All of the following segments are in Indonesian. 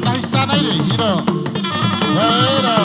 nahi sana ini, gitu. Gitu.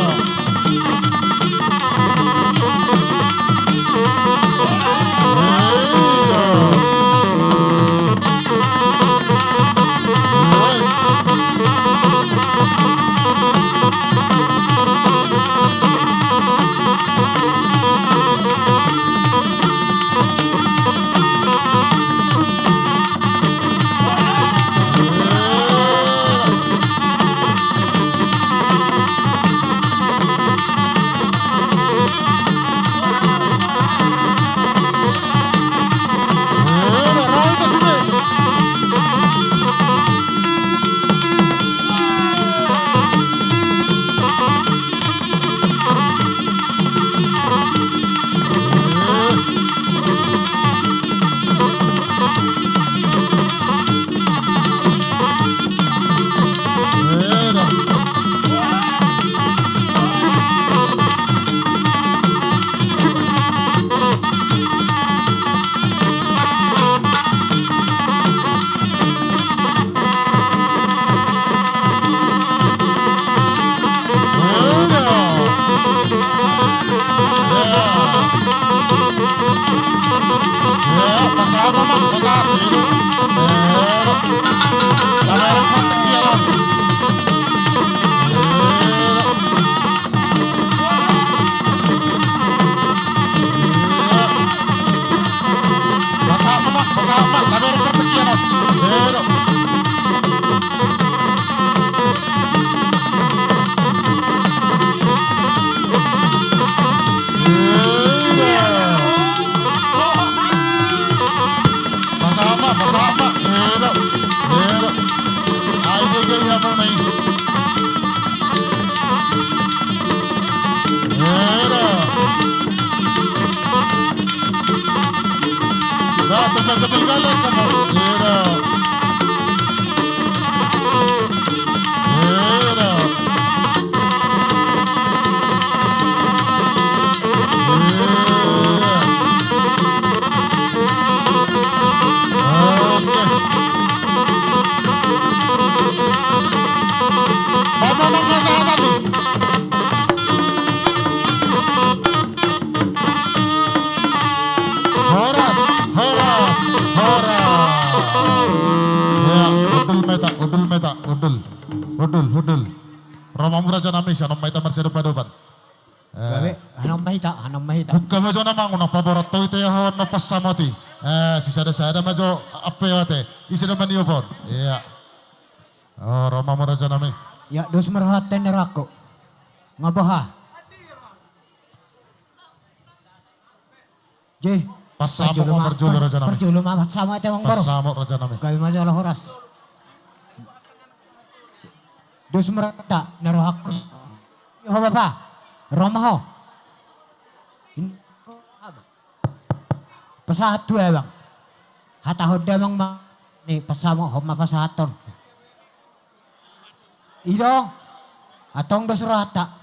Hudul. Rama muraja nami siya nang may tamar siya padupan. Gawe, hanong mahita. Buka majo namang unang paborat to ito yung no pasamati. Si sada majo apewate. Isi naman niyo po. Iya. Oh, Rama muraja nami. Ya, dos merhatan nerako. Ngabaha. Jeh. Pasamo ko perjulo raja nami. Perjulo mah sama ite mang baro. Pasamo raja nami. Gawe majo lah horas. Dos merata nerako. Yo bapa. Romaho. Pasahat dua bang. Hatahod bang ni pasamo homa pasahaton. Ido. Atong dos rata.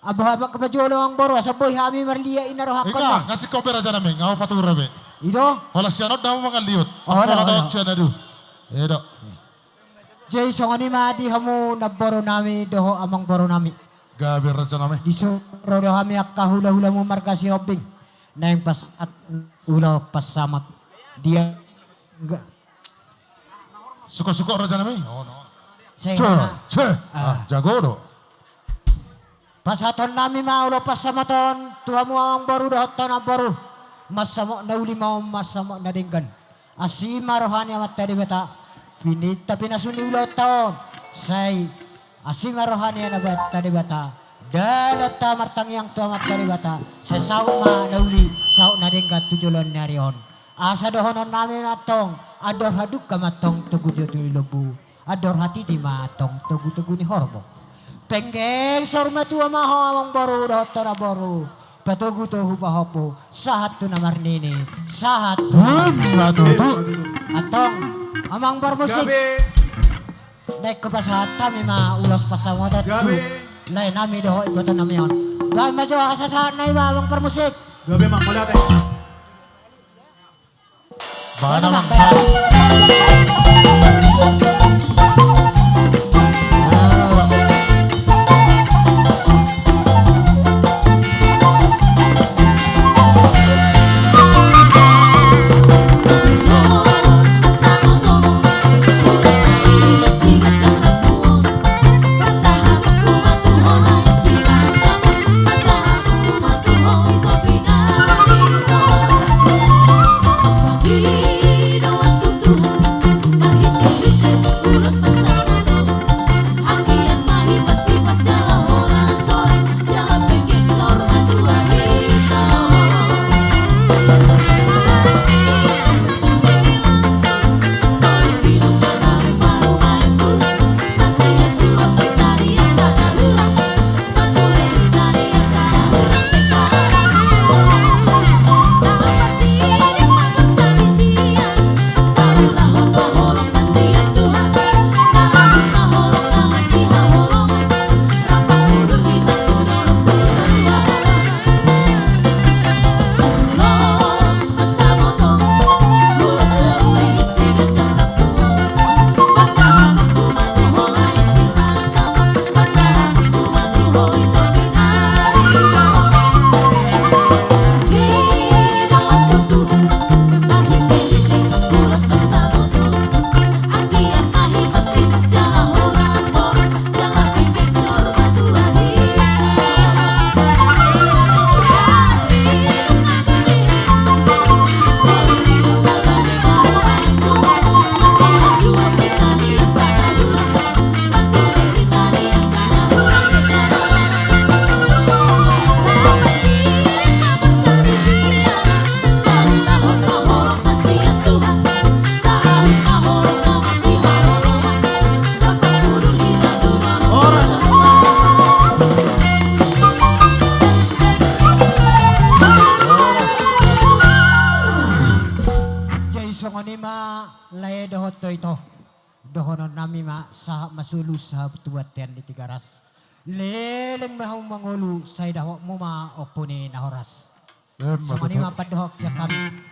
Abah kebajulo ang boro sa boy hami marlia inarohakon. Ika, ngasih kopi raja nami, ngau patura be. Ido. Wala siya no daw mga liot. Oh, Wala daw siya na do. Ido. Jay songani madi hamu naboro nami doho amang boro nami. Gabi raja nami. Disuro doho kami akka hula-hula mo markasi obing. Na yung pas at ulaw pasamat. Dia enggak. Suka-suka raja nami. Oh no. Che. Jago do. Pasaton nami maulo pasamaton. Tuhamu ang baru doho tanah baru. Masamo na uli mau masamo na dinggan. Asima rohani amat tadi beta. Pinita pinasuni ulaw taon. Say asima rohani na bet tadi beta. Dalata martang yang tua mat tadi beta. Say sauma na uli sau na dinggan tujulon narion. Asa dohonon nami natong. Ador haduk kamatong tugu jodul lebu. Ador hati di matong tugu-tugu ni horbo. Penggeng sorma tua maho amang baru doho tanah baru. Patugu tuhu pahopo. Sahat tu namar nini. Sahat tu. Atong. Amang bermusik. Naik ke pasahat kami ma ulos pasamodat tu. Lain nami doho ibatan nami on. Gay majo hasasahan na iba amang bermusik. Gabi mak mulate. Bana Mak, mang. lae dohot to ito. Dohonon nami ma sa masulu sa butuat yan di tigaras. Leleng mahong mangulu sa daho mo ma opone nahoras. Sama ni ma padohok sa kami.